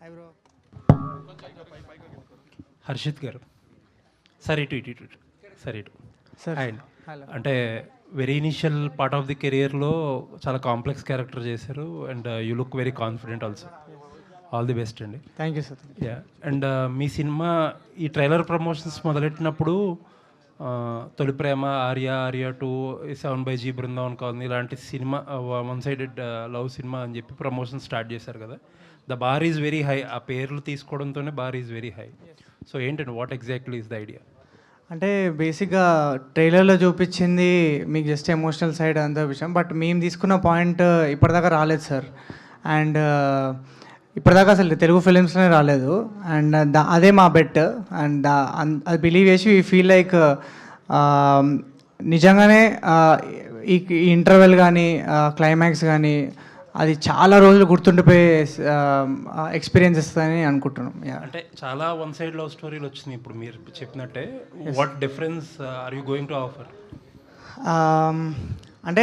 Hi bro. Harshit గారు sir ఇటు sir ఇటు సార్ అండ్ హలో. అంటే very initial part of the కెరియర్లో చాలా కాంప్లెక్స్ క్యారెక్టర్ చేశారు and you look very confident also. All the best అండి. Thank you sir. Yeah and మీ cinema ఈ ట్రైలర్ ప్రమోషన్స్ మొదలెట్టినప్పుడు తొలి ప్రేమ, ఆర్య 2, 7/G, బృందావన్ కాలనీ ఇలాంటి cinema one sided love cinema అని చెప్పి ప్రమోషన్ స్టార్ట్ చేశారు కదా. The bar is very high, ఆ పేర్లు తీసుకోవడంతోనే bar is very high. So ఏంటండి, what exactly is the idea? అంటే బేసిక్గా ట్రైలర్లో చూపించింది మీకు జస్ట్ ఎమోషనల్ సైడ్ అంత విషయం, బట్ మేము తీసుకున్న పాయింట్ ఇప్పటిదాకా రాలేదు సార్. అండ్ ఇప్పటిదాకా అసలు తెలుగు ఫిలిమ్స్లోనే రాలేదు. అండ్ అదే మా బెట్. అండ్ అది బిలీవ్ చేసి వీ ఫీల్ లైక్ నిజంగానే ఈ ఇంటర్వెల్ కానీ క్లైమాక్స్ కానీ అది చాలా రోజులు గుర్తుండిపోయే ఎక్స్పీరియన్స్ ఇస్తుందని అనుకుంటున్నాం. అంటే చాలా వన్ సైడ్ లవ్ స్టోరీలు వచ్చినాయి ఇప్పుడు మీరు చెప్పినట్టే. What difference are you going to offer? అంటే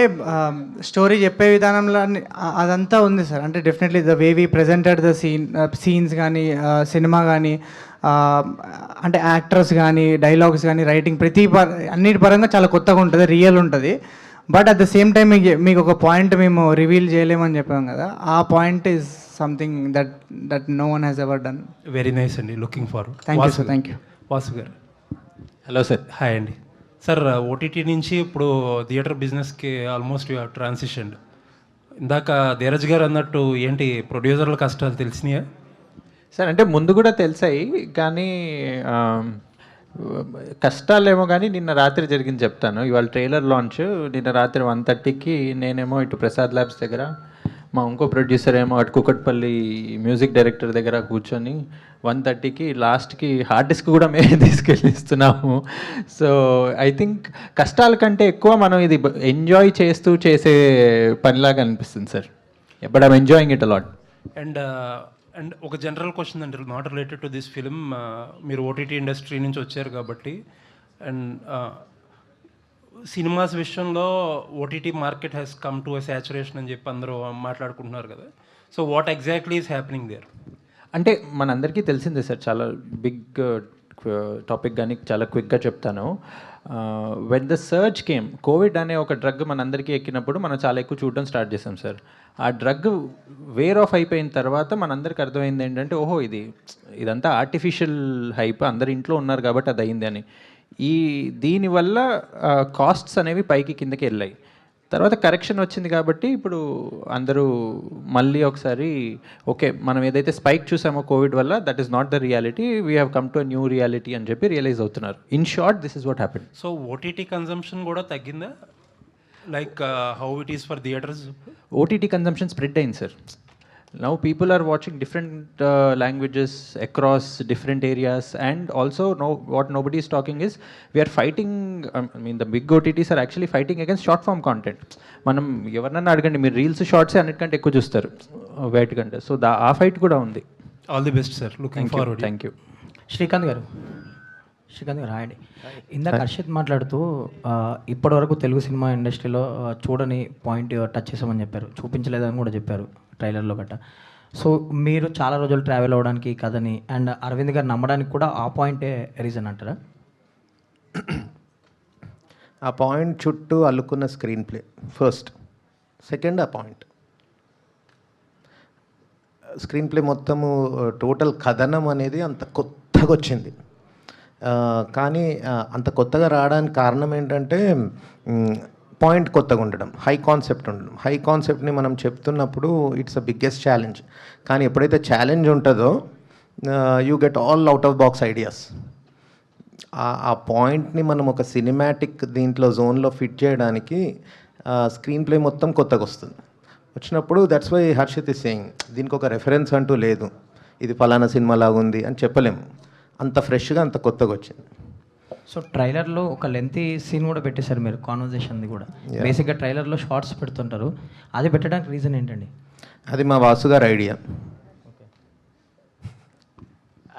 స్టోరీ చెప్పే విధానంలో అదంతా ఉంది సార్. అంటే definitely the way we presented the scenes కానీ సినిమా కానీ అంటే యాక్టర్స్ కానీ డైలాగ్స్ కానీ రైటింగ్ అన్నిటి పరంగా చాలా కొత్తగా ఉంటుంది, రియల్ ఉంటుంది. But at the same time మీకు ఒక పాయింట్ మేము రివీల్ చేయలేమని చెప్పాం కదా, ఆ point is something that no one has ever done. Very nice అండి, looking far. Thank you sir. Thank you. Vasu garu. Hello sir. Hi అండి. సార్ ఓటీటీ నుంచి ఇప్పుడు థియేటర్ బిజినెస్కి ఆల్మోస్ట్ యూ హ్యావ్ ట్రాన్సిషన్. ఇందాక ధీరజ్ గారు అన్నట్టు ఏంటి ప్రొడ్యూసర్ల కష్టాలు తెలిసినాయా? సార్ అంటే ముందు కూడా తెలిసాయి, కానీ కష్టాలేమో కానీ నిన్న రాత్రి జరిగింది చెప్తాను. ఇవాళ ట్రైలర్ లాంచ్ నిన్న రాత్రి 1:30కి నేనేమో ఇటు ప్రసాద్ ల్యాబ్స్ దగ్గర, మా ఇంకో ప్రొడ్యూసర్ ఏమో అటు కుకట్పల్లి మ్యూజిక్ డైరెక్టర్ దగ్గర కూర్చొని 1:30కి లాస్ట్కి హార్డ్ డిస్క్ కూడా మేమే తీసుకెళ్ళిస్తున్నాము. సో ఐ థింక్ కష్టాల కంటే ఎక్కువ మనం ఇది ఎంజాయ్ చేస్తూ చేసే పనిలాగా అనిపిస్తుంది sir. But I'm enjoying it a lot. And ఒక జనరల్ క్వశ్చన్ అండి, not related to this film. మీరు ఓటీటీ ఇండస్ట్రీ నుంచి వచ్చారు కాబట్టి, అండ్ సినిమాస్ విషయంలో OTT market has come to a saturation అని చెప్పి అందరూ మాట్లాడుకుంటున్నారు కదా. So what exactly is happening there? అంటే మనందరికీ తెలిసిందే సార్, చాలా బిగ్ టాపిక్ కానీ చాలా క్విక్గా చెప్తాను. When the search came, Covid అనే ఒక డ్రగ్ మనందరికీ ఎక్కినప్పుడు మనం చాలా ఎక్కువ చూడడం స్టార్ట్ చేసాం సార్. ఆ డ్రగ్ వేర్ ఆఫ్ అయిపోయిన తర్వాత మనందరికి అర్థమైంది ఏంటంటే, ఓహో ఇదంతా ఆర్టిఫిషియల్ హైప్, అందరు ఇంట్లో ఉన్నారు కాబట్టి అది అయింది అని. దీనివల్ల కాస్ట్స్ అనేవి పైకి కిందకి వెళ్ళాయి. తర్వాత కరెక్షన్ వచ్చింది కాబట్టి ఇప్పుడు అందరూ మళ్ళీ ఒకసారి ఓకే, మనం ఏదైతే స్పైక్ చూసామో కోవిడ్ వల్ల, that is not the reality, we have come to a new reality అని చెప్పి రియలైజ్ అవుతున్నారు. In short this is what happen. So OTT consumption కూడా తగ్గిందా, like how it is for theatres? OTT consumption spread అయింది sir. Now people are watching different languages across different areas, and also what nobody is talking is we are fighting, I mean the big OTTs are actually fighting against short form content. మనం ఎవరన్నా అడగండి, మీరు reels shorts అన్నిటికంటే ఎక్కువ చూస్తారు వేటి కంటే. So ఆ ఫైట్ కూడా ఉంది. All the best sir, looking forward. Thank you. Srikanth గారు హాయ్ అండి. ఇందాక హర్షిత్ మాట్లాడుతూ ఇప్పటివరకు తెలుగు సినిమా ఇండస్ట్రీలో చూడని పాయింట్ టచ్ చేసామని చెప్పారు, చూపించలేదని కూడా చెప్పారు ట్రైలర్లో గట్ట. సో మీరు చాలా రోజులు ట్రావెల్ అవ్వడానికి కథని అండ్ అరవింద్ గారు నమ్మడానికి కూడా ఆ పాయింటే రీజన్ అంటారా? ఆ పాయింట్ చుట్టూ అల్లుకున్న స్క్రీన్ ప్లే ఫస్ట్. సెకండ్, ఆ పాయింట్ స్క్రీన్ ప్లే మొత్తము టోటల్ కథనం అనేది అంత కొత్తగా వచ్చింది. కానీ అంత కొత్తగా రావడానికి కారణం ఏంటంటే పాయింట్ కొత్తగా ఉండడం, హై కాన్సెప్ట్ ఉండడం. హై కాన్సెప్ట్ని మనం చెప్తున్నప్పుడు ఇట్స్ అ బిగ్గెస్ట్ ఛాలెంజ్. కానీ ఎప్పుడైతే ఛాలెంజ్ ఉంటుందో you get all out of box ideas. ఆ పాయింట్ని మనం ఒక సినిమాటిక్ దీంట్లో జోన్లో ఫిట్ చేయడానికి స్క్రీన్ ప్లే మొత్తం కొత్తగా వస్తుంది. వచ్చినప్పుడు that's why Harshit is saying, దీనికి ఒక రెఫరెన్స్ అంటూ లేదు, ఇది ఫలానా సినిమా లాగా ఉంది అని చెప్పలేము. అంత ఫ్రెష్గా అంత కొత్తగా వచ్చింది. సో ట్రైలర్లో ఒక లెంతీ సీన్ కూడా పెట్టేశారు మీరు, కాన్వర్జేషన్ది కూడా. బేసిక్గా ట్రైలర్లో షార్ట్స్ పెడుతుంటారు, అది పెట్టడానికి రీజన్ ఏంటండి? అది మా వాసు గారి ఐడియా.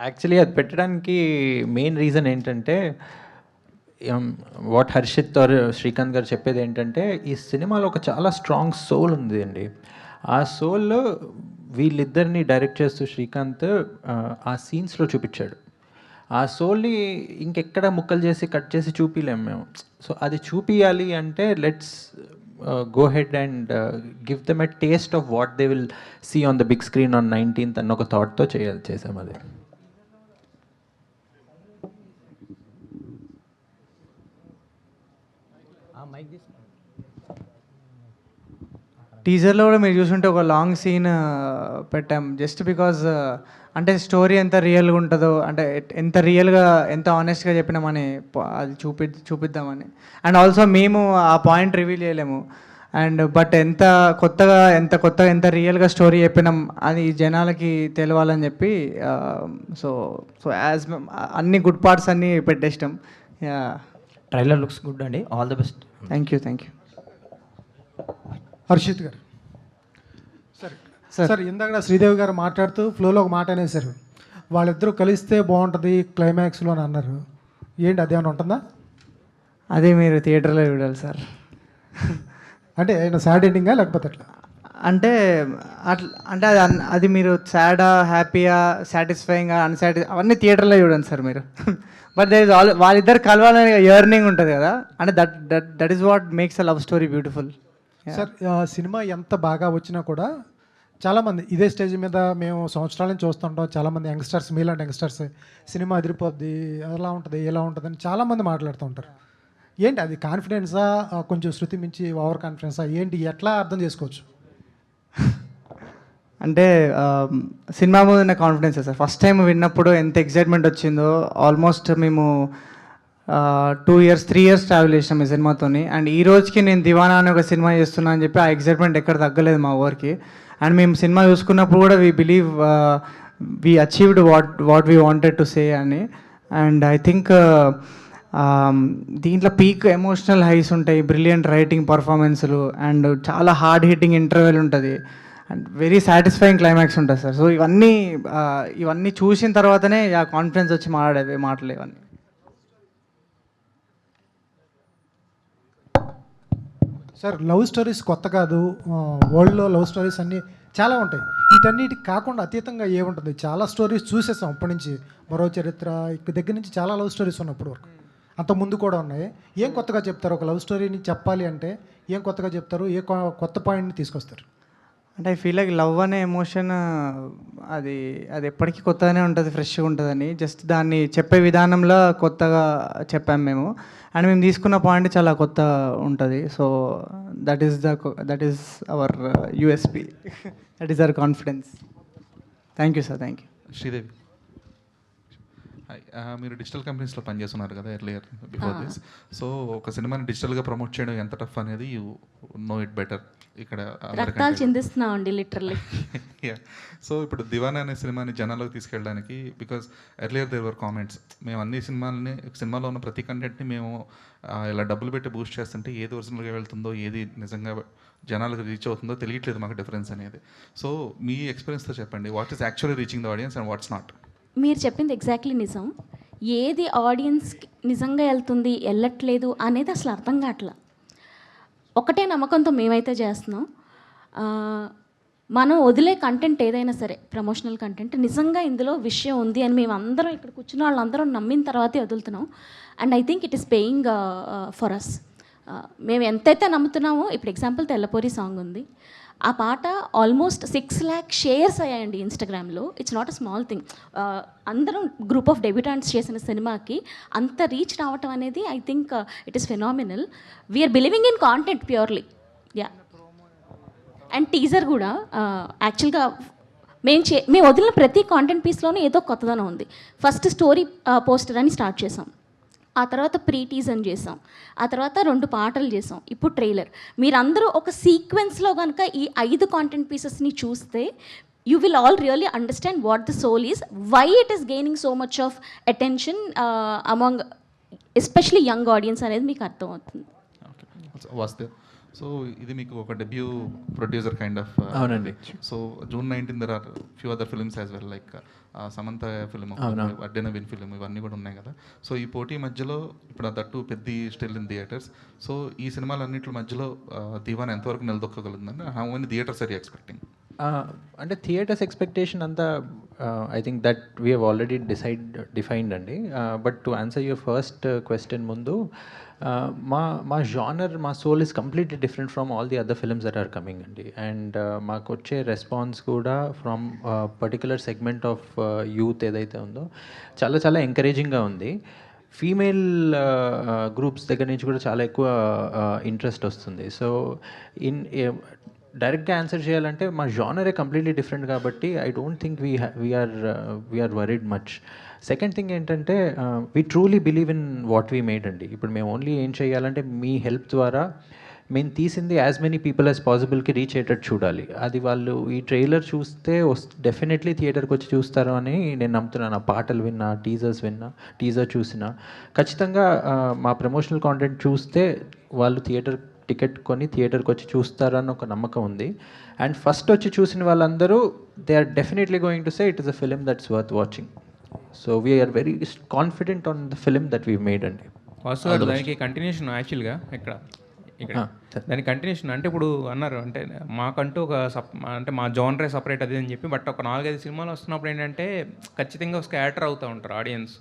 యాక్చువల్లీ అది పెట్టడానికి మెయిన్ రీజన్ ఏంటంటే, వాట్ హర్షిత్ ఆర్ శ్రీకాంత్ గారు చెప్పేది ఏంటంటే, ఈ సినిమాలో ఒక చాలా స్ట్రాంగ్ సోల్ ఉంది అండి. ఆ సోల్ వీళ్ళిద్దరిని డైరెక్ట్ చేస్తూ శ్రీకాంత్ ఆ సీన్స్లో చూపించాడు. ఆ సోల్ని ఇంకెక్కడ ముక్కలు చేసి కట్ చేసి చూపిలేము మేము. సో అది చూపియాలి అంటే let's go head and give them a taste of what they will see on the big screen on 19th అన్న ఒక థాట్తో చేసాం అది. టీజర్లో కూడా మీరు చూసుంటే ఒక లాంగ్ సీన్ పెట్టాం జస్ట్ బికాజ్ అంటే స్టోరీ ఎంత రియల్గా ఉంటుందో, అంటే ఎంత రియల్గా ఎంత ఆనెస్ట్గా చెప్పినామని అది చూపిద్దామని. అండ్ ఆల్సో మేము ఆ పాయింట్ రివీల్ చేయలేము. అండ్ బట్ ఎంత కొత్తగా ఎంత రియల్గా స్టోరీ చెప్పినాం అది జనాలకి తెలవాలని చెప్పి సో సో యాజ్ అన్ని గుడ్ పార్ట్స్ అన్నీ పెట్టేస్తాం. ట్రైలర్ లుక్స్ గుడ్ అండి, all the best. Thank you. Harshit గారు సార్ ఇందాక శ్రీదేవి గారు మాట్లాడుతూ ఫ్లోలో ఒక మాట అనేసారు, వాళ్ళిద్దరూ కలిస్తే బాగుంటుంది క్లైమాక్స్లో అని అన్నారు. ఏంటి అదేమైనా ఉంటుందా? అదే మీరు థియేటర్లో చూడాలి సార్. అంటే ఏమైనా సాడ్ ఎండింగా లేకపోతే అట్లా? అంటే అంటే అది మీరు సాడా హ్యాపీయా సాటిస్ఫైయింగా అవన్నీ థియేటర్లో చూడండి సార్ మీరు. బట్ దట్ ఈస్ వాళ్ళిద్దరు కలవాలని ఎర్నింగ్ ఉంటుంది కదా, అంటే that is what makes a love story beautiful. Sir cinema ఎంత బాగా వచ్చినా కూడా చాలామంది ఇదే స్టేజ్ మీద మేము సంవత్సరాల నుంచి చూస్తుంటాం, చాలామంది యంగ్స్టర్స్, మీలాంటి యంగ్స్టర్స్ సినిమా అదిరిపోద్ది అలా ఉంటుంది ఇలా ఉంటుంది అని చాలామంది మాట్లాడుతూ ఉంటారు. ఏంటి అది కాన్ఫిడెన్సా, కొంచెం శృతి మించి ఓవర్ కాన్ఫిడెన్సా, ఏంటి ఎట్లా అర్థం చేసుకోవచ్చు? అంటే సినిమా మీద ఉన్న కాన్ఫిడెన్స్ సార్. ఫస్ట్ టైం విన్నప్పుడు ఎంత ఎక్సైట్మెంట్ వచ్చిందో, ఆల్మోస్ట్ మేము 2 years 3 years ట్రావెల్ చేసినాం ఈ సినిమాతోని. అండ్ ఈ రోజుకి నేను దివానా అనే ఒక సినిమా చేస్తున్నా అని చెప్పి ఆ ఎక్సైట్మెంట్ ఎక్కడ తగ్గలేదు మా ఊరికి. అండ్ మేము సినిమా చూసుకున్నప్పుడు కూడా we believe we achieved what we wanted to say అని. అండ్ ఐ థింక్ దీంట్లో పీక్ ఎమోషనల్ హైస్ ఉంటాయి, బ్రిలియంట్ రైటింగ్ పర్ఫార్మెన్స్లు, అండ్ చాలా హార్డ్ హిట్టింగ్ ఇంటర్వెల్ ఉంటుంది, అండ్ వెరీ సాటిస్ఫైయింగ్ క్లైమాక్స్ ఉంటుంది సార్. సో ఇవన్నీ చూసిన తర్వాతనే ఆ కాన్ఫిడెన్స్ వచ్చి మాట్లాడేవి మాటలు ఇవన్నీ. సార్ లవ్ స్టోరీస్ కొత్త కాదు, వరల్డ్లో లవ్ స్టోరీస్ అన్నీ చాలా ఉంటాయి. వీటన్నిటికి కాకుండా అతీతంగా ఏముంటుంది? చాలా స్టోరీస్ చూసేసాం అప్పటి నుంచి, మరో చరిత్ర దగ్గర నుంచి చాలా లవ్ స్టోరీస్ ఉన్నప్పుడు వరకు, అంత ముందు కూడా ఉన్నాయి. ఏం కొత్తగా చెప్తారు? ఒక లవ్ స్టోరీని చెప్పాలి అంటే ఏం కొత్తగా చెప్తారు? ఏ కొత్త పాయింట్ని తీసుకొస్తారు? అంటే ఐ ఫీల్ లైక్ లవ్ అనే ఎమోషన్ అది ఎప్పటికీ కొత్తగానే ఉంటుంది, ఫ్రెష్గా ఉంటుందని. జస్ట్ దాన్ని చెప్పే విధానంలో కొత్తగా చెప్పాము మేము. అండ్ మేము తీసుకున్న పాయింట్ చాలా కొత్త ఉంటుంది. So that is our USP, that is our confidence. Thank you sir. Thank you. Sridevi, hi. మీరు డిజిటల్ కంపెనీస్లో పనిచేస్తున్నారు కదా ఎర్లియర్ బిఫోర్ దిస్. సో ఒక సినిమాని డిజిటల్గా ప్రమోట్ చేయడం ఎంత టఫ్ అనేది యూ నో ఇట్ బెటర్. ఇక్కడ రక్తాలు చిందిస్తున్నాం అండి లిటరల్లీ. సో ఇప్పుడు దివానా అనే సినిమాని జనాల్లోకి తీసుకెళ్ళడానికి, because earlier there were comments, మేము అన్ని సినిమాలో ఉన్న ప్రతి కంటెంట్ని మేము ఇలా డబ్బులు పెట్టి బూస్ట్ చేస్తుంటే ఏది ఒరిజినల్గా వెళ్తుందో, ఏది నిజంగా జనాలకు రీచ్ అవుతుందో తెలియట్లేదు మాకు డిఫరెన్స్ అనేది. సో మీ ఎక్స్పీరియన్స్తో చెప్పండి, what is actually reaching the audience and what's not? మీరు చెప్పింది ఎగ్జాక్ట్లీ నిజం. ఏది ఆడియన్స్కి నిజంగా వెళ్తుంది, వెళ్ళట్లేదు అనేది అసలు అర్థం కావట్లా. ఒకటే నమ్మకంతో మేమైతే చేస్తున్నాం, మనం వదిలే కంటెంట్ ఏదైనా సరే, ప్రమోషనల్ కంటెంట్ నిజంగా ఇందులో విషయం ఉంది అని మేము అందరం ఇక్కడ కూర్చున్న వాళ్ళందరం నమ్మిన తర్వాతే వదులుతున్నాం. And I think it is paying for us. మేము ఎంతైతే నమ్ముతున్నామో, ఇప్పుడు ఎగ్జాంపుల్ తెల్లపోరి సాంగ్ ఉంది, ఆ పాట ఆల్మోస్ట్ 6 lakh షేర్స్ అయ్యాయండి ఇన్స్టాగ్రామ్లో. It's not a small thing. అందరం గ్రూప్ ఆఫ్ డెబ్యూటాంట్స్ చేసిన సినిమాకి అంత రీచ్ రావటం అనేది I think it is phenomenal. We're believing in content purely. Yeah. And teaser కూడా యాక్చువల్గా మేము వదిలిన ప్రతి కాంటెంట్ పీస్లోనే ఏదో కొత్తదనం ఉంది. ఫస్ట్ స్టోరీ పోస్టర్ అని స్టార్ట్ చేసాం, ఆ తర్వాత ప్రీ టీజర్ చేసాం, ఆ తర్వాత 2 పాటలు చేసాం, ఇప్పుడు ట్రైలర్. మీరందరూ ఒక సీక్వెన్స్లో కనుక ఈ 5 కాంటెంట్ పీసెస్ని చూస్తే you will all really understand what the soul is, why it is gaining so much of attention among especially young audience అనేది మీకు అర్థమవుతుంది. వాస్తవ్. సో ఇది మీకు ఒక డెబ్యూ ప్రొడ్యూసర్ కైండ్ ఆఫ్. అవునండి. So June 19 there are few other films as well, like Samantha film, అడ్డెన విన్ film, ఇవన్నీ కూడా ఉన్నాయి కదా. సో ఈ పోటీ మధ్యలో ఇప్పుడు దట్టు పెద్ద స్టిల్ ఇన్ థియేటర్స్. సో ఈ సినిమాలన్నింటి మధ్యలో దివానా ఎంతవరకు నిలదొక్కగలుగుతుందండి? How many theatres are you expecting? అంటే థియేటర్స్ ఎక్స్పెక్టేషన్ అంతా I think that we have already defined అండి. But to answer your first question ముందు, మా జానర్, మా soul is completely different from all the other films that are coming అండి. And మాకు వచ్చే response కూడా from particular segment of youth ఏదైతే ఉందో చాలా చాలా ఎంకరేజింగ్గా ఉంది. ఫీమేల్ గ్రూప్స్ దగ్గర నుంచి కూడా చాలా ఎక్కువ ఇంట్రెస్ట్ వస్తుంది. సో డైరెక్ట్గా ఆన్సర్ చేయాలంటే మా జానరే కంప్లీట్లీ డిఫరెంట్ కాబట్టి I don't think we are worried much. Second thing ఏంటంటే we truly believe in what we made అండి. ఇప్పుడు మేము ఓన్లీ ఏం చేయాలంటే మీ హెల్ప్ ద్వారా మేము తీసింది యాజ్ మెనీ పీపుల్ యాజ్ పాసిబుల్కి రీచ్ అయ్యేటట్టు చూడాలి. అది వాళ్ళు ఈ ట్రైలర్ చూస్తే డెఫినెట్లీ థియేటర్కి వచ్చి చూస్తారు అని నేను నమ్ముతున్నాను. ఆ పాటలు విన్నా, టీజర్ చూసినా ఖచ్చితంగా మా ప్రమోషనల్ కాంటెంట్ చూస్తే వాళ్ళు టికెట్ కొని థియేటర్కి వచ్చి చూస్తారని ఒక నమ్మకం ఉంది. అండ్ ఫస్ట్ వచ్చి చూసిన వాళ్ళందరూ they are definitely going to say it is a film that's worth watching. So we're very confident on the film that we made అండి. వాసు గారు, దానికి కంటిన్యూషన్ యాక్చువల్గా ఇక్కడ దాని కంటిన్యూషన్ అంటే ఇప్పుడు అన్నారు అంటే మాకంటూ ఒక అంటే మా జోనరే సపరేట్ అది అని చెప్పి, బట్ ఒక 4-5 సినిమాలు వస్తున్నప్పుడు ఏంటంటే ఖచ్చితంగా ఒక స్కాటర్ అవుతూ ఉంటారు ఆడియన్స్.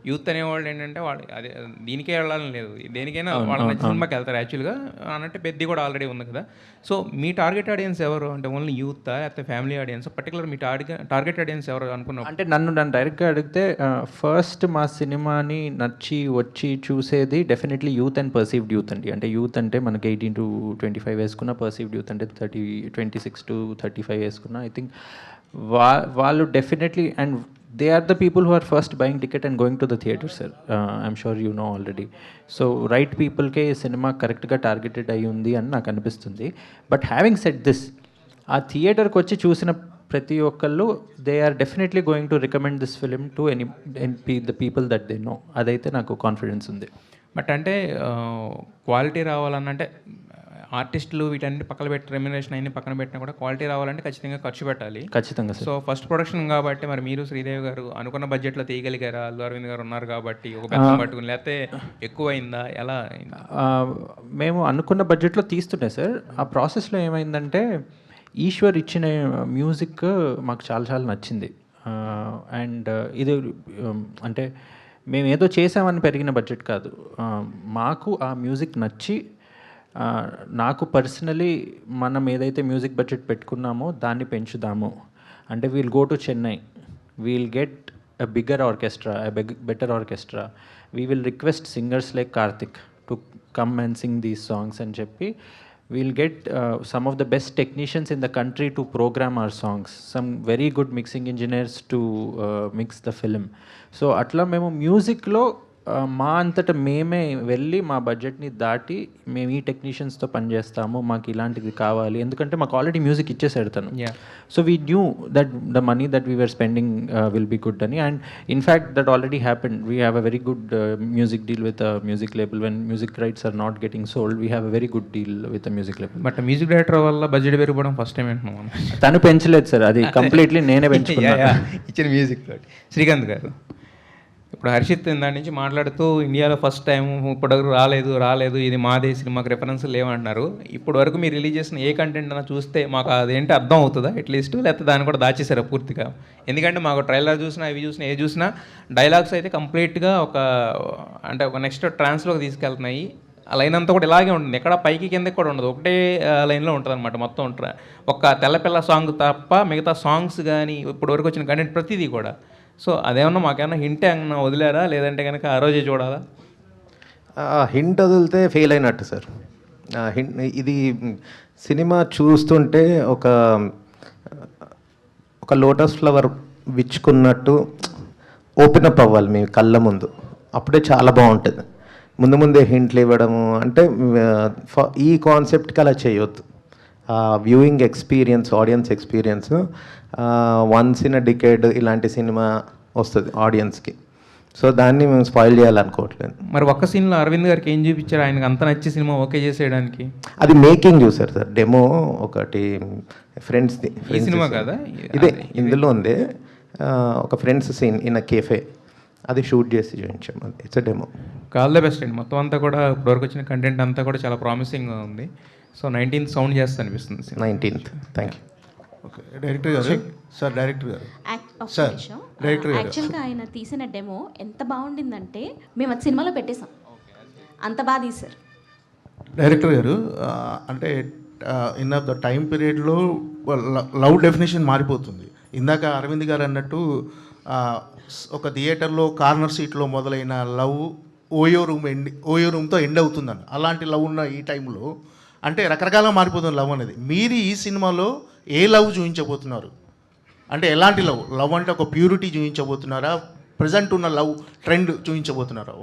యూత్ అనేవాళ్ళు ఏంటంటే వాళ్ళు అదే దీనికే వెళ్ళాలని లేదు, దేనికైనా వాళ్ళ నచ్చిన సినిమాకి వెళ్తారు యాక్చువల్గా అన్నట్టు. పెద్ద కూడా ఆల్రెడీ ఉంది కదా. సో మీ టార్గెట్ ఆడియన్స్ ఎవరు అంటే ఓన్లీ యూత్ లేకపోతే ఫ్యామిలీ ఆడియన్స్? పర్టికులర్ మీ టార్గెట్ ఆడియన్స్ ఎవరు అనుకున్నాం? అంటే నన్ను డైరెక్ట్గా అడిగితే ఫస్ట్ మా సినిమాని నచ్చి వచ్చి చూసేది definitely youth and perceived youth అండి. అంటే యూత్ అంటే మనకి 18 to 25 వేసుకున్న, పర్సీవ్డ్ యూత్ అంటే 26 to 35 వేసుకున్న. ఐ థింక్ వాళ్ళు definitely, and they are the people who are first buying ticket and going to the theatre, sir. I'm sure you know already. So right people ke cinema correct ga targeted ayi undi అని నాకు అనిపిస్తుంది. But having said this, ఆ థియేటర్కి వచ్చి చూసిన ప్రతి ఒక్కళ్ళు they are definitely going to recommend this film to the people that they know. అదైతే నాకు కాన్ఫిడెన్స్ ఉంది. బట్ అంటే క్వాలిటీ రావాలన్నంటే ఆర్టిస్టులు వీటన్ని పక్కన పెట్టి రెమ్యునరేషన్ అన్ని పక్కన పెట్టినా కూడా క్వాలిటీ రావాలంటే ఖచ్చితంగా ఖర్చు పెట్టాలి. ఖచ్చితంగా. సో ఫస్ట్ ప్రొడక్షన్ కాబట్టి మరి మీరు శ్రీదేవి గారు అనుకున్న బడ్జెట్లో తీయగలిగారా? అల్లు అరవింద్ గారు ఉన్నారు కాబట్టి ఒక బెత్తం పట్టుకుని, లేకపోతే ఎక్కువైందా, ఎలా అయిందా? మేము అనుకున్న బడ్జెట్లో తీస్తుండే సార్. ఆ ప్రాసెస్లో ఏమైందంటే ఈశ్వర్ ఇచ్చిన మ్యూజిక్ మాకు చాలా చాలా నచ్చింది. అండ్ ఇది అంటే మేము ఏదో చేసామని పెరిగిన బడ్జెట్ కాదు. మాకు ఆ మ్యూజిక్ నచ్చి, నాకు పర్సనలీ మనం ఏదైతే మ్యూజిక్ బడ్జెట్ పెట్టుకున్నామో దాన్ని పెంచుదాము. అంటే we'll go to Chennai, we'll get a bigger orchestra, better orchestra. We will request singers like Karthik to come and sing these songs and cheppi. We'll get some of the best technicians in the country to program our songs. Some very good mixing engineers to mix the film. So atla memo music lo మా అంతటా మేమే వెళ్ళి మా బడ్జెట్ని దాటి మేము ఈ టెక్నీషియన్స్తో పనిచేస్తాము, మాకు ఇలాంటిది కావాలి, ఎందుకంటే మాకు ఆల్రెడీ మ్యూజిక్ ఇచ్చేసాడు తను. So we knew that the money that we were spending will be good అని. And in fact that already happened. We have a very good music deal with a music label. When music rights are not getting sold, we have a very good deal with a music label. But music director వల్ల budget పెరిగిపోవడం first time ఏంటున్నాం. తను పెంచలేదు sir, అది completely నేనే పెంచుకున్నా ఇచ్చిన music తోటి. శ్రీకాంత్ గారు, ఇప్పుడు హర్షిత్ దాని నుంచి మాట్లాడుతూ ఇండియాలో ఫస్ట్ టైం ఇప్పటివరకు రాలేదు ఇది మాదే, సినిమాకి రెఫరెన్స్ లేవంటున్నారు. ఇప్పటి వరకు మీరు రిలీజ్ చేసిన ఏ కంటెంట్ అన్నా చూస్తే మాకు అదేంటి అర్థం అవుతుందా అట్లీస్ట్, లేకపోతే దాన్ని కూడా దాచేసారా పూర్తిగా? ఎందుకంటే మాకు ట్రైలర్ చూసినా ఇవి చూసినా ఏ చూసినా డైలాగ్స్ అయితే కంప్లీట్గా ఒక నెక్స్ట్ ట్రాన్స్లోకి తీసుకెళ్తున్నాయి. ఆ లైన్ అంతా కూడా ఇలాగే ఉంటుంది, ఎక్కడ పైకి కిందకి కూడా ఉండదు, ఒకటే లైన్లో ఉంటుంది అనమాట మొత్తం. ఒక తెల్లపిల్ల సాంగ్ తప్ప మిగతా సాంగ్స్ కానీ ఇప్పటి వరకు వచ్చిన కంటెంట్ ప్రతిదీ కూడా. సో అదేమన్నా మాకేమన్నా హింట్ ఏమన్నా వదిలేరా, లేదంటే కనుక ఆ రోజే చూడాలా? హింట్ వదిలితే ఫెయిల్ అయినట్టు సార్. ఇది సినిమా చూస్తుంటే ఒక లోటస్ ఫ్లవర్ విచ్చుకున్నట్టు ఓపెన్ అప్ అవ్వాలి మీ కళ్ళ ముందు, అప్పుడే చాలా బాగుంటుంది. ముందే హింట్లు ఇవ్వడము అంటే ఈ కాన్సెప్ట్కి అలా చేయొద్దు. Viewing experience, audience experience once in a decade ఇలాంటి సినిమా వస్తుంది ఆడియన్స్కి. సో దాన్ని మేము స్పాయిల్ చేయాలనుకోవట్లేదు. మరి ఒక్క సీన్లో అరవింద్ గారికి ఏం చూపించారు? ఆయనకు అంత నచ్చి సినిమా ఓకే చేసేయడానికి అది మేకింగ్ చూసారు సార్. డెమో ఒకటి ఫ్రెండ్స్ది. ఈ సినిమా కదా ఇదే, ఇందులో ఉంది ఒక friends scene in a cafe, అది షూట్ చేసి చూపించాం. అది it's a demo. All the best అండి. మొత్తం అంతా కూడా ఇప్పటివరకు వచ్చిన కంటెంట్ అంతా కూడా చాలా ప్రామిసింగ్గా ఉంది. సో 19th సౌండ్ చేస్తా అనిపిస్తుంది. 19th. Thank you. Okay director garu sir director garu sir director గారు యాక్చువల్గా ఆయన తీసిన డెమో ఎంత బాగుండిందంటే మేము అది సినిమాలో పెట్టేశాం, అంత బాగా తీశారు. డైరెక్టర్ గారు అంటే ఇన్ ఆఫ్ ద టైం పీరియడ్లో లవ్ డెఫినేషన్ మారిపోతుంది. ఇందాక అరవింద్ గారు అన్నట్టు ఒక థియేటర్లో కార్నర్ సీట్లో మొదలైన లవ్ ఓయో రూమ్తో ఎండ్ అవుతుందని, అలాంటి లవ్ ఉన్న ఈ టైంలో అంటే రకరకాలుగా మారిపోతుంది లవ్ అనేది. మీరు ఈ సినిమాలో ఏ లవ్ చూపించబోతున్నారు? అంటే ఎలాంటి లవ్ అంటే ఒక ప్యూరిటీ చూపించబోతున్నారా, ప్రజెంట్ ఉన్న లవ్ ట్రెండ్ చూపించబోతున్నారా?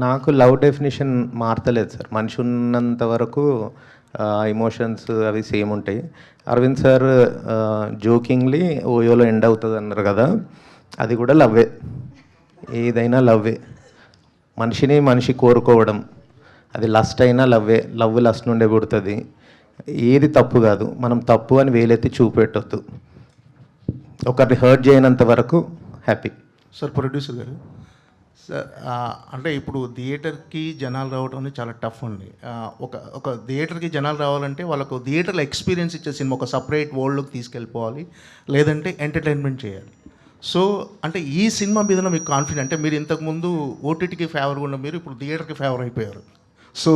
నాకు లవ్ డెఫినేషన్ మారతలేదు సార్. మనిషి ఉన్నంత వరకు ఎమోషన్స్ అవి సేమ్ ఉంటాయి. అరవింద్ సార్ జోకింగ్లీ ఓయోలో ఎండ్ అవుతుంది అన్నారు కదా, అది కూడా లవ్వే. ఏదైనా లవ్వే. మనిషిని మనిషి కోరుకోవడం, అది లస్ట్ అయినా లవ్వే. లవ్ లస్ట్ నుండే పుడుతుంది. ఏది తప్పు కాదు, మనం తప్పు అని వేలెత్తి చూపెట్టొద్దు. ఒకరిని హర్ట్ చేయనంత వరకు హ్యాపీ. సార్ ప్రొడ్యూసర్ గారు, సార్ అంటే ఇప్పుడు థియేటర్కి జనాలు రావడం అనేది చాలా టఫ్ అండి. ఒక థియేటర్కి జనాలు రావాలంటే వాళ్ళకు థియేటర్లో ఎక్స్పీరియన్స్ ఇచ్చే సినిమా ఒక సపరేట్ వరల్డ్లోకి తీసుకెళ్ళిపోవాలి, లేదంటే ఎంటర్టైన్మెంట్ చేయాలి. సో అంటే ఈ సినిమా మీద మీకు కాన్ఫిడెంట్, అంటే మీరు ఇంతకుముందు ఓటీటీకి ఫేవర్గా ఉన్న మీరు ఇప్పుడు థియేటర్కి ఫేవర్ అయిపోయారు. So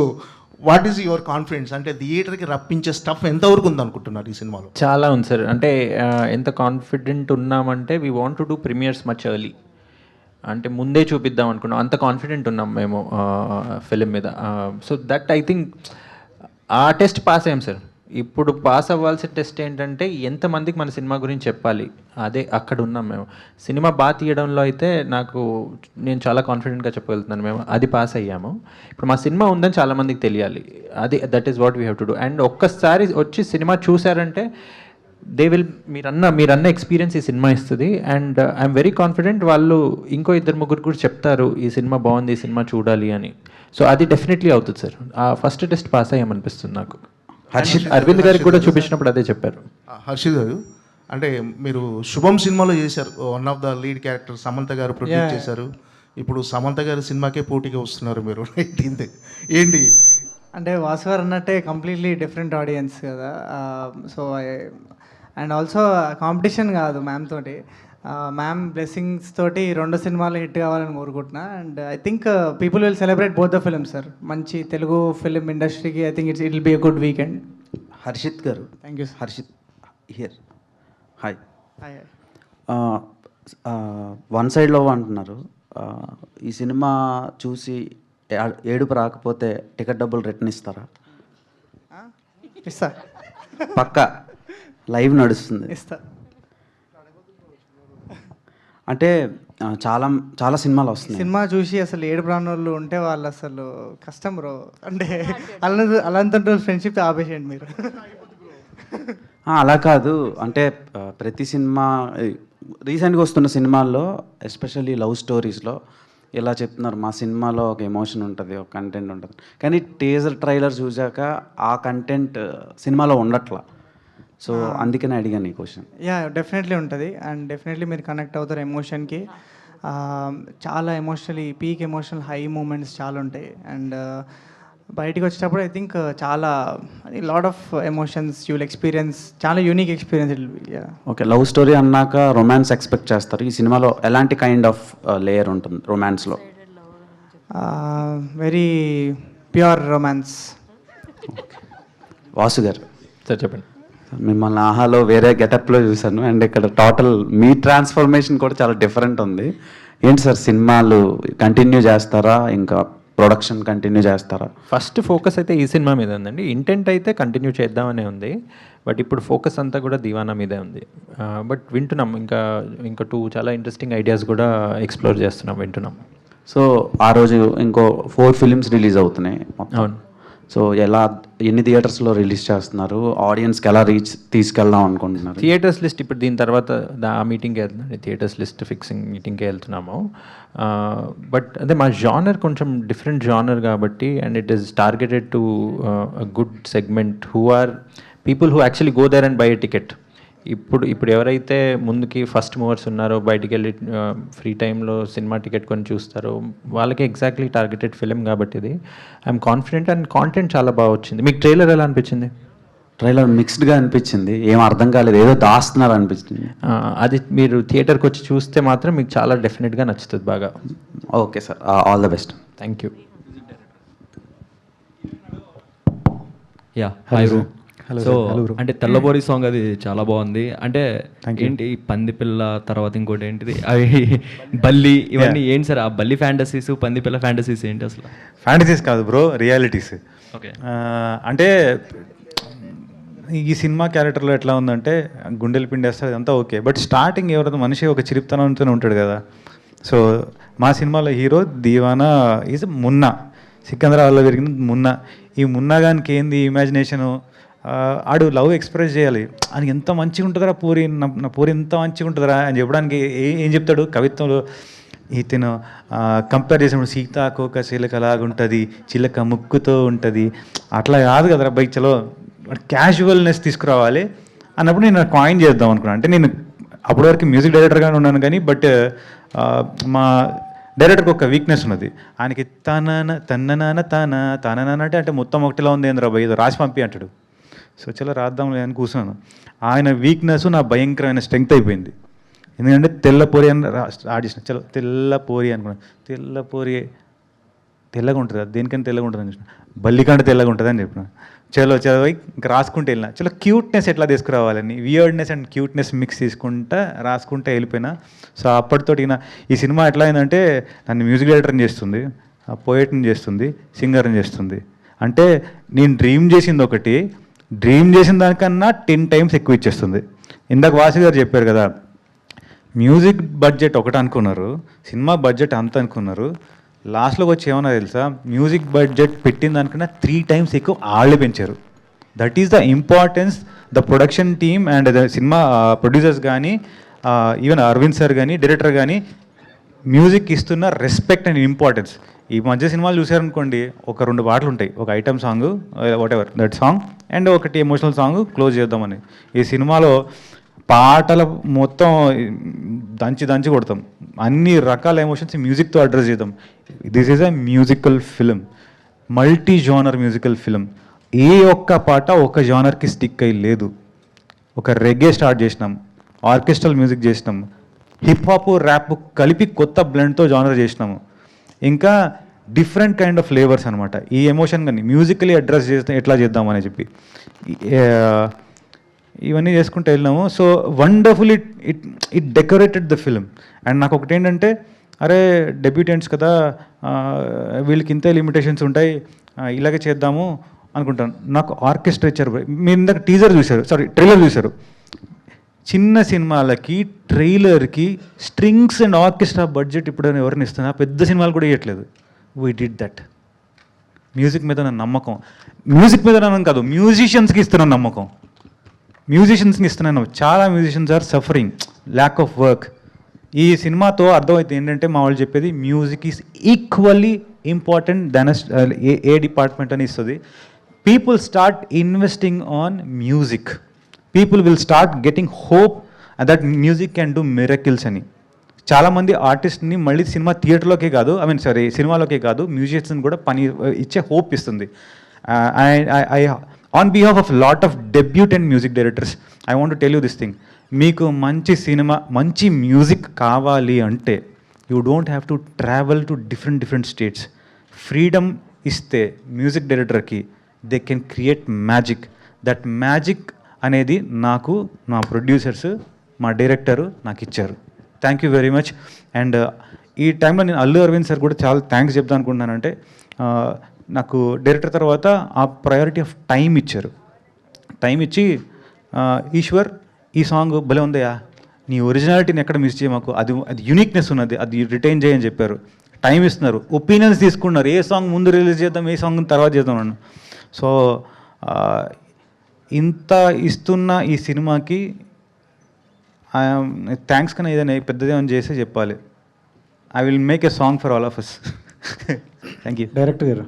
what is your confidence? అంటే థియేటర్కి రప్పించే స్టఫ్ ఎంతవరకు ఉందనుకుంటున్నారు ఈ సినిమాలో? చాలా ఉంది సార్. అంటే ఎంత కాన్ఫిడెంట్ ఉన్నామంటే we want to do premieres much early. అంటే ముందే చూపిద్దాం అనుకున్నాం, అంత కాన్ఫిడెంట్ ఉన్నాం మేము ఫిలిం మీద. సో దట్ ఐ థింక్ ఆ టెస్ట్ పాస్ అయ్యాం సార్. ఇప్పుడు పాస్ అవ్వాల్సిన టెస్ట్ ఏంటంటే ఎంతమందికి మన సినిమా గురించి చెప్పాలి, అదే అక్కడ ఉన్నాం మేము. సినిమా బాగా తీయడంలో అయితే నేను చాలా కాన్ఫిడెంట్గా చెప్పగలుగుతున్నాను. మేము అది పాస్ అయ్యాము. ఇప్పుడు మా సినిమా ఉందని చాలామందికి తెలియాలి, అది that is what we have to do. And ఒక్కసారి వచ్చి సినిమా చూసారంటే దే విల్ మీరన్న ఎక్స్పీరియన్స్ ఈ సినిమా ఇస్తుంది. అండ్ ఐఎమ్ వెరీ కాన్ఫిడెంట్ వాళ్ళు ఇంకో 2-3 కూడా చెప్తారు ఈ సినిమా బాగుంది, ఈ సినిమా చూడాలి అని. సో అది డెఫినెట్లీ అవుతుంది సార్. ఆ ఫస్ట్ టెస్ట్ పాస్ అయ్యామనిపిస్తుంది నాకు. అరవింద్ గారికి కూడా చూపించినప్పుడు అదే చెప్పారు. హర్షిత్ గారు, అంటే మీరు శుభం సినిమాలో చేశారు, one of the lead character Samantha గారు ప్రొడ్యూస్ చేశారు. ఇప్పుడు సమంత గారి సినిమాకే పోటీగా వస్తున్నారు మీరు. ఏంటి అంటే వాసు గారు అన్నట్టే కంప్లీట్లీ డిఫరెంట్ ఆడియన్స్ కదా. సో అండ్ ఆల్సో కాంపిటీషన్ కాదు మ్యామ్ తోటి. మ్యామ్ బ్లెస్సింగ్స్ తోటి 2 సినిమాలు హిట్ కావాలని కోరుకుంటున్నా. And I think people will celebrate both the film sir. మంచి తెలుగు ఫిలిం ఇండస్ట్రీకి I think it will be a good weekend. Harshit garu, thank you. Harshit here. Hi. Hi. One side love అంటున్నారు. ఈ cinema చూసి ఏడుపు రాకపోతే టికెట్ డబ్బులు రిటర్న్ ఇస్తారా? ఇస్తా, పక్కా. లైవ్ నడుస్తుంది. ఇస్తా. అంటే చాలా చాలా సినిమాలు వస్తున్నాయి. సినిమా చూసి అసలు ఏడు ప్రాణులు ఉంటే వాళ్ళు అసలు కష్టం బ్రో. అంటే అలాంటి ఫ్రెండ్షిప్ ఆపేసేయండి మీరు. అలా కాదు, అంటే ప్రతి సినిమా రీసెంట్గా వస్తున్న సినిమాల్లో ఎస్పెషల్లీ లవ్ స్టోరీస్లో ఇలా చెప్తున్నారు, మా సినిమాలో ఒక ఎమోషన్ ఉంటుంది, ఒక కంటెంట్ ఉంటుంది. కానీ టీజర్ ట్రైలర్ చూశాక ఆ కంటెంట్ సినిమాలో ఉండట్లా. సో అందుకనే అడిగాను ఈ క్వశ్చన్. యా, డెఫినెట్లీ ఉంటుంది. అండ్ డెఫినెట్లీ మీరు కనెక్ట్ అవుతారు ఎమోషన్కి. చాలా emotionally peak emotional high moments చాలా ఉంటాయి. అండ్ బయటికి వచ్చేటప్పుడు ఐ థింక్ చాలా lot of emotions you will experience. చాలా unique experience. Okay, love story అన్నాక రొమాన్స్ ఎక్స్పెక్ట్ చేస్తారు. ఈ సినిమాలో ఎలాంటి కైండ్ ఆఫ్ లేయర్ ఉంటుంది రొమాన్స్లో? Very pure romance. Vasu garu sir చెప్పండి. మిమ్మల్ని ఆహాలో వేరే గెటప్లో చూశాను, అండ్ ఇక్కడ టోటల్ మీ ట్రాన్స్ఫర్మేషన్ కూడా చాలా డిఫరెంట్ ఉంది. ఏంటి సార్, సినిమాలు కంటిన్యూ చేస్తారా, ఇంకా ప్రొడక్షన్ కంటిన్యూ చేస్తారా? ఫస్ట్ ఫోకస్ అయితే ఈ సినిమా మీద ఉందండి. ఇంటెంట్ అయితే కంటిన్యూ చేద్దామనే ఉంది. బట్ ఇప్పుడు ఫోకస్ అంతా కూడా దివానా మీదే ఉంది. బట్ వింటున్నాం, ఇంకా 2 చాలా ఇంట్రెస్టింగ్ ఐడియాస్ కూడా ఎక్స్ప్లోర్ చేస్తున్నాం, వింటున్నాం. సో ఆ రోజు ఇంకో 4 ఫిలిమ్స్ రిలీజ్ అవుతున్నాయి మొత్తం. అవును. సో ఎన్ని థియేటర్స్లో రిలీజ్ చేస్తున్నారు, ఆడియన్స్కి ఎలా తీసుకెళ్దాం అనుకుంటున్నారు? థియేటర్స్ లిస్ట్ ఇప్పుడు దీని తర్వాత ఆ మీటింగ్కి వెళ్తున్నాం, థియేటర్స్ లిస్ట్ ఫిక్సింగ్ మీటింగ్కి వెళ్తున్నాము. బట్ అదే మా జానర్ కొంచెం డిఫరెంట్ జానర్ కాబట్టి, and it is targeted to good segment who are people who actually go there and buy a ticket. ఇప్పుడు ఎవరైతే ముందుకి ఫస్ట్ మూవర్స్ ఉన్నారో, బయటికి వెళ్ళి ఫ్రీ టైంలో సినిమా టికెట్ కొని చూస్తారో, వాళ్ళకి ఎగ్జాక్ట్లీ టార్గెటెడ్ ఫిలిం కాబట్టి ఇది ఐఎమ్ కాన్ఫిడెంట్. అండ్ కాంటెంట్ చాలా బాగా వచ్చింది. మీకు ట్రైలర్ ఎలా అనిపించింది? ట్రైలర్ మిక్స్డ్గా అనిపించింది, ఏం అర్థం కాలేదు, ఏదో దాస్తున్నారు అనిపించింది. అది మీరు థియేటర్కి వచ్చి చూస్తే మాత్రం మీకు చాలా డెఫినెట్గా నచ్చుతుంది బాగా. Okay sir, all the best. Thank you. Yeah hi bro. So అంటే తెల్లబోరి సాంగ్ అది చాలా బాగుంది. అంటే ఏంటి పందిపిల్ల తర్వాత ఇంకోటి ఏంటిది అవి బల్లి ఇవన్నీ ఏంటి సార్? ఆ బల్లి ఫ్యాంటసీస్ పందిపిల్ల ఫ్యాంటసీస్ ఏంటి అసలు? ఫ్యాంటసీస్ కాదు బ్రో, రియాలిటీస్. ఓకే. అంటే ఈ సినిమా క్యారెక్టర్లో ఎట్లా ఉందంటే గుండెలు పిండేస్తారు అదంతా ఓకే, బట్ స్టార్టింగ్ ఎవరైతే మనిషి ఒక చిరిప్తనంతోనే ఉంటాడు కదా. సో మా సినిమాలో హీరో దీవానా ఈజ్ మున్నా, సికింద్రాబాద్లో పెరిగిన మున్నా. ఈ మున్నా గానికి ఏంది ఇమాజినేషను, ఆడు లవ్ ఎక్స్ప్రెస్ చేయాలి అని ఎంత మంచిగా ఉంటుందిరా పూరి, నా పూరి ఎంత మంచిగా ఉంటుందిరా అని చెప్పడానికి ఏం చెప్తాడు కవిత్వంలో, ఇతను కంపేర్ చేసినప్పుడు సీతాకోక చిలక లాగుంటుంది, చిలక ముక్కుతో ఉంటుంది, అట్లా కాదు కదరా బైక్ చలో క్యాజువల్నెస్ తీసుకురావాలి అన్నప్పుడు నేను కాయిన్ చేద్దాం అనుకున్నాను. అంటే నేను అప్పటి వరకు మ్యూజిక్ డైరెక్టర్గానే ఉన్నాను కానీ బట్ మా డైరెక్టర్కి ఒక వీక్నెస్ ఉన్నది, ఆయనకి తననాన అంటే మొత్తం ఒకటిలా ఉంది ఏంద్రా భయ్, ఏదో రాసి పంపి అంటాడు. సో చలో రాద్దాం అని కూర్చున్నాను. ఆయన వీక్నెస్ నా భయంకరమైన స్ట్రెంగ్త్ అయిపోయింది. ఎందుకంటే తెల్లపోరి అని స్టార్ట్ చేసిన, చలో తెల్లపోరి అనుకున్నాను. తెల్లపోరి తెల్లగా ఉంటుంది, అది దేనికైనా తెల్లగా ఉంటుంది అని చూసిన, బల్లికంటే తెల్లగా ఉంటుంది అని చెప్పిన. చలో ఇంకా రాసుకుంటే వెళ్ళిన, చలో క్యూట్నెస్ ఎట్లా తీసుకురావాలని వియర్డ్నెస్ అండ్ క్యూట్నెస్ మిక్స్ తీసుకుంటా రాసుకుంటే వెళ్ళిపోయినా. సో అప్పటితోటి ఈ సినిమా ఎట్లా అయిందంటే నన్ను మ్యూజిక్ డైరెక్టర్ని చేస్తుంది, పోయట్ని చేస్తుంది, సింగర్ని చేస్తుంది. అంటే నేను డ్రీమ్ చేసింది ఒకటి, డ్రీమ్ చేసిన దానికన్నా 10 times ఎక్కువ ఇచ్చేస్తుంది. ఇందాక వాసు గారు చెప్పారు కదా, మ్యూజిక్ బడ్జెట్ ఒకటి అనుకున్నారు, సినిమా బడ్జెట్ అంత అనుకున్నారు, లాస్ట్లోకి వచ్చి ఏమన్నా తెలుసా, మ్యూజిక్ బడ్జెట్ పెట్టిన దానికన్నా 3 times ఎక్కువ వాళ్ళే పెంచారు. That is the importance the production team and the cinema producers కానీ ఈవెన్ అరవింద్ సార్ కానీ డైరెక్టర్ కానీ మ్యూజిక్ ఇస్తున్న రెస్పెక్ట్ అండ్ ఇంపార్టెన్స్. ఈ మధ్య సినిమాలు చూసారనుకోండి, ఒక 2 పాటలు ఉంటాయి, ఒక item song what ever that song and ఒకటి ఎమోషనల్ సాంగ్ క్లోజ్ చేద్దామని. ఈ సినిమాలో పాటల మొత్తం దంచి కొడతాం, అన్ని రకాల ఎమోషన్స్ మ్యూజిక్తో అడ్రస్ చేద్దాం. This is a musical film, multi genre musical film. ఏ ఒక్క పాట ఒక జానర్కి స్టిక్ అయ్యి లేదు. ఒక రెగే స్టార్ట్ చేసినాం, ఆర్కెస్ట్రల్ మ్యూజిక్ చేసినాం, హిప్ హాప్ ర్యాప్ కలిపి కొత్త బ్లెండ్తో జానర్ చేసినాము, ఇంకా డిఫరెంట్ కైండ్ ఆఫ్ ఫ్లేవర్స్ అనమాట. ఈ ఎమోషన్ కానీ మ్యూజికలీ అడ్రస్ చేస్తే ఎట్లా చేద్దామని చెప్పి ఇవన్నీ చేసుకుంటూ వెళ్ళినాము. So wonderful it decorated the film. And నాకు ఒకటి ఏంటంటే, అరే డెబ్యూటెంట్స్ కదా, వీళ్ళకి ఇంతే లిమిటేషన్స్ ఉంటాయి, ఇలాగే చేద్దాము అనుకుంటాను. నాకు ఆర్కెస్ట్రా ఇచ్చారు. మీరు ఇందాక ట్రైలర్ చూశారు. చిన్న సినిమాలకి ట్రైలర్కి స్ట్రింగ్స్ అండ్ ఆర్కెస్ట్రా బడ్జెట్ ఇప్పుడు ఎవరిని ఇస్తున్నా, పెద్ద సినిమాలు కూడా ఇవ్వట్లేదు. We did that. మ్యూజిక్ మీద నా నమ్మకం, మ్యూజిక్ మీద నమ్మకం కాదు, మ్యూజిషియన్స్కి ఇస్తున్న నమ్మకం, మ్యూజిషియన్స్కి ఇస్తున్నాను. చాలా musicians are suffering, lack of work. ఈ సినిమాతో అర్థమైతే ఏంటంటే మా వాళ్ళు చెప్పేది, music is equally important then a department అని ఇస్తుంది. People start investing on music, people will start getting hope that music can do miracles అని. చాలామంది ఆర్టిస్ట్ని మళ్ళీ సినిమా థియేటర్లోకే కాదు, సినిమాలోకే కాదు, మ్యూజిషియన్స్ని కూడా పని ఇచ్చే హోప్ ఇస్తుంది. I on behalf of lot of debutante music directors I want to tell you this thing. మీకు మంచి సినిమా, మంచి మ్యూజిక్ కావాలి అంటే you don't have to travel to different states. Freedom ఇస్తే మ్యూజిక్ డైరెక్టర్కి they can create magic. That magic అనేది నాకు నా ప్రొడ్యూసర్స్, మా డైరెక్టరు నాకు ఇచ్చారు. Thank you very much. And ఈ టైంలో నేను అల్లు అరవింద్ సార్ కూడా చాలా థ్యాంక్స్ చెప్తాను అనుకుంటున్నానంటే, నాకు డైరెక్టర్ తర్వాత ఆ ప్రయారిటీ ఆఫ్ టైం ఇచ్చారు. టైం ఇచ్చి, ఈశ్వర్ ఈ సాంగ్ భలే ఉందయా, నీ ఒరిజినాలిటీని ఎక్కడ మిస్ చేయ, మాకు అది యూనిక్నెస్ ఉన్నది, అది రిటైన్ చేయని చెప్పారు. టైం ఇస్తున్నారు, ఒపీనియన్స్ తీసుకున్నారు, ఏ సాంగ్ ముందు రిలీజ్ చేద్దాం, ఏ సాంగ్ తర్వాత చేద్దాం అన్నాను. సో ఇంత ఇస్తున్న ఈ సినిమాకి థ్యాంక్స్ కన్నా ఏదైనా పెద్దదేమని చేసే చెప్పాలి. I will make a song for all of us. Thank you. Director garu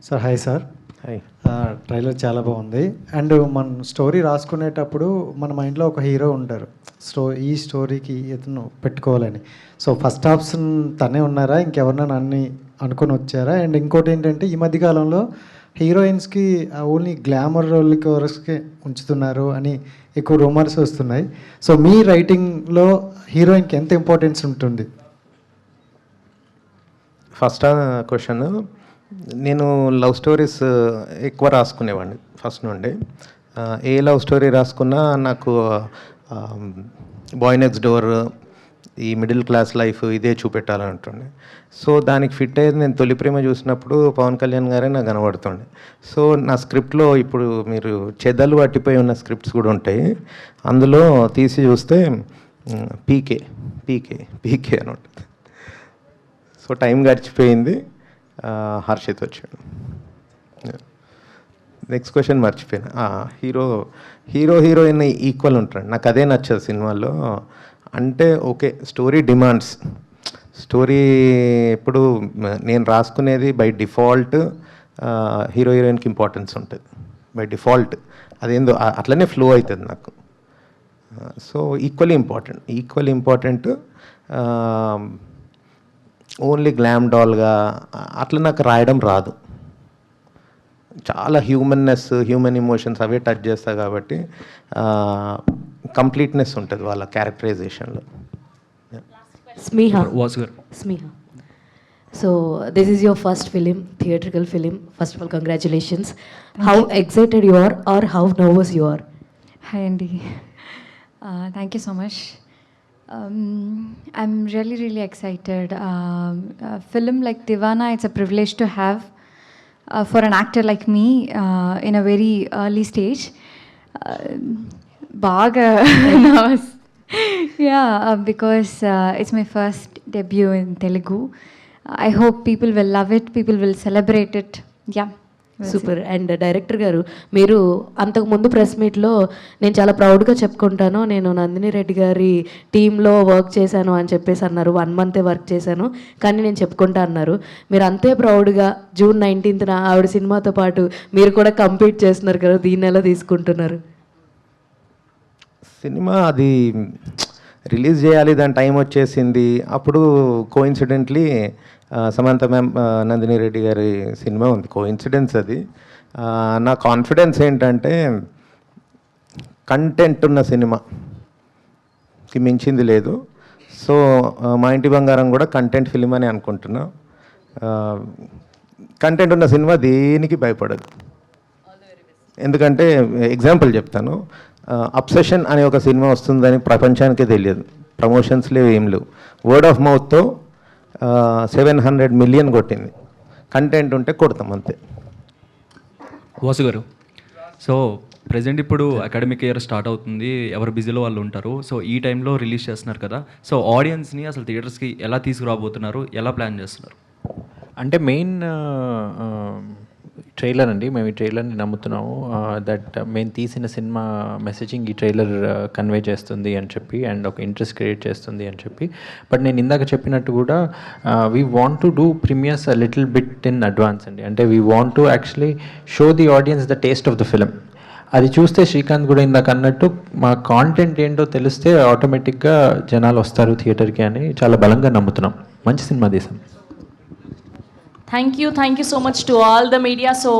sir, hi sir. Hi. Trailer చాలా బాగుంది. అండ్ మన స్టోరీ రాసుకునేటప్పుడు మన మైండ్లో ఒక హీరో ఉంటారు, ఈ స్టోరీకి ఇతను పెట్టుకోవాలని. సో ఫస్ట్ ఆప్షన్ తనే ఉన్నారా, ఇంకెవరినైనా అనుకొని వచ్చారా? అండ్ ఇంకోటి ఏంటంటే, ఈ మధ్యకాలంలో హీరోయిన్స్కి ఓన్లీ గ్లామర్ రోల్కి వరకే ఉంచుతున్నారు అని ఎక్కువ రూమర్స్ వస్తున్నాయి. సో మీ రైటింగ్లో హీరోయిన్కి ఎంత ఇంపార్టెన్స్ ఉంటుంది? ఫస్ట్ క్వశ్చన్, నేను లవ్ స్టోరీస్ ఎక్కువ రాసుకునేవాడిని ఫస్ట్ నుండి. ఏ లవ్ స్టోరీ రాసుకున్నా నాకు బాయ్ నెక్స్ట్ డోర్, ఈ మిడిల్ క్లాస్ లైఫ్ ఇదే చూపెట్టాలని ఉంటుండే. సో దానికి ఫిట్ అయ్యేది నేను తొలి ప్రేమ చూసినప్పుడు పవన్ కళ్యాణ్ గారే నాకు కనబడుతుండే. సో నా స్క్రిప్ట్లో ఇప్పుడు మీరు చెదలు పట్టిపోయి ఉన్న స్క్రిప్ట్స్ కూడా ఉంటాయి, అందులో తీసి చూస్తే పీకే పీకే పీకే అని ఉంటుంది. సో టైం గడిచిపోయింది, హర్షిత్ వచ్చాడు. నెక్స్ట్ క్వశ్చన్ మర్చిపోయినా. హీరోయిన్ ఈక్వల్ ఉంటాడు, నాకు అదే నచ్చదు సినిమాల్లో. అంటే ఓకే, స్టోరీ డిమాండ్స్, స్టోరీ ఎప్పుడు నేను రాసుకునేది బై డిఫాల్ట్ హీరోయిన్కి ఇంపార్టెన్స్ ఉంటుంది బై డిఫాల్ట్. అదేందో అట్లనే ఫ్లో అవుతుంది నాకు. So equally important. Only glam డాల్గా అట్లా నాకు రాయడం రాదు. చాలా హ్యూమన్ ఎమోషన్స్ అవే టచ్ చేస్తా కాబట్టి కంప్లీట్నెస్ ఉంటుంది వాళ్ళ క్యారెక్టరైజేషన్లో. Smeha. Vasu garu. Smeha. So this is your first film, theatrical film. First of all, congratulations. How excited you are or how nervous you are? Hi Andy. Thank you so much. I'm really excited. A film like Divana, it's a privilege to have for an actor like me in a very early stage. Baga nervous. Yeah, because it's my first debut in Telugu. I hope people will love it, people will celebrate it. Yeah. Super. And director గారు, మీరు అంతకుముందు press మీట్లో నేను చాలా ప్రౌడ్గా చెప్పుకుంటాను, నేను నందిని రెడ్డి గారి టీంలో వర్క్ చేశాను అని చెప్పేసి అన్నారు. 1 month వర్క్ చేశాను కానీ నేను చెప్పుకుంటా అన్నారు. మీరు అంతే ప్రౌడ్గా June 19th ఆవిడ సినిమాతో పాటు మీరు కూడా కంప్లీట్ చేస్తున్నారు కదా, దీన్ని ఎలా తీసుకుంటున్నారు? సినిమా అది రిలీజ్ చేయాలి, దాని టైం వచ్చేసింది. అప్పుడు కోఇన్సిడెంట్లీ సమంత మ్యామ్, నందిని రెడ్డి గారి సినిమా ఉంది. కోఇన్సిడెన్స్ అది. నా కాన్ఫిడెన్స్ ఏంటంటే కంటెంట్ ఉన్న సినిమాకి మించింది లేదు. సో మా ఇంటి బంగారం కూడా కంటెంట్ ఫిలిం అని అనుకుంటున్నా. కంటెంట్ ఉన్న సినిమా దేనికి భయపడదు. ఎందుకంటే ఎగ్జాంపుల్ చెప్తాను, అబ్సెషన్ అనే ఒక సినిమా వస్తుందని ప్రపంచానికే తెలియదు, ప్రమోషన్స్ లేవు, ఏం లేవు. వర్డ్ ఆఫ్ మౌత్తో 700 million కొట్టింది. కంటెంట్ ఉంటే కొడతాం అంతే. వాసు గారు, సో ప్రజెంట్ ఇప్పుడు అకాడమిక్ ఇయర్ స్టార్ట్ అవుతుంది, ఎవరు బిజీలో వాళ్ళు ఉంటారు. సో ఈ టైంలో రిలీజ్ చేస్తున్నారు కదా, సో ఆడియన్స్ని అసలు థియేటర్స్కి ఎలా తీసుకురాబోతున్నారు, ఎలా ప్లాన్ చేస్తున్నారు? అంటే మెయిన్ ట్రైలర్ అండి. మేము ఈ ట్రైలర్ని నమ్ముతున్నాము దట్ మేము తీసిన సినిమా మెసేజింగ్ ఈ ట్రైలర్ కన్వే చేస్తుంది అని చెప్పి, అండ్ ఒక ఇంట్రెస్ట్ క్రియేట్ చేస్తుంది అని చెప్పి. బట్ నేను ఇందాక చెప్పినట్టు కూడా we want to do premieres a little bit in advance అండి. అంటే we want to actually show the audience the taste of the film. అది చూస్తే శ్రీకాంత్ కూడా ఇందాక అన్నట్టు మా కాంటెంట్ ఏంటో తెలిస్తే ఆటోమేటిక్గా జనాలు వస్తారు థియేటర్కి అని చాలా బలంగా నమ్ముతున్నాం. మంచి సినిమా తీసాం. Thank you so much to all the media. So